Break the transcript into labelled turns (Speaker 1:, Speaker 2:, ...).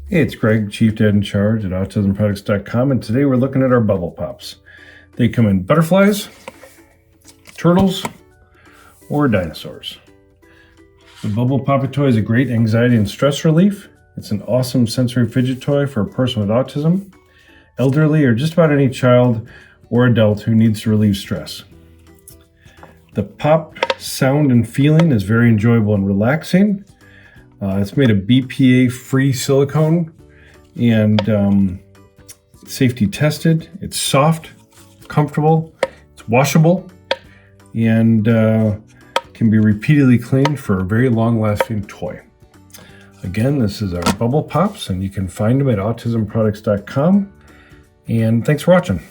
Speaker 1: Hey, it's Greg, Chief Dad in Charge at Autism-Products.com, and today we're looking at our Bubble Pops. They come in butterflies, turtles, or dinosaurs. The Bubble Pop Toy is a great anxiety and stress relief. It's an awesome sensory fidget toy for a person with autism, elderly, or just about any child or adult who needs to relieve stress. The pop sound and feeling is very enjoyable and relaxing. It's made of BPA-free silicone and safety tested. It's soft, comfortable, it's washable, and can be repeatedly cleaned for a very long-lasting toy. Again, this is our Bubble Pops, and you can find them at Autism-Products.com. And thanks for watching.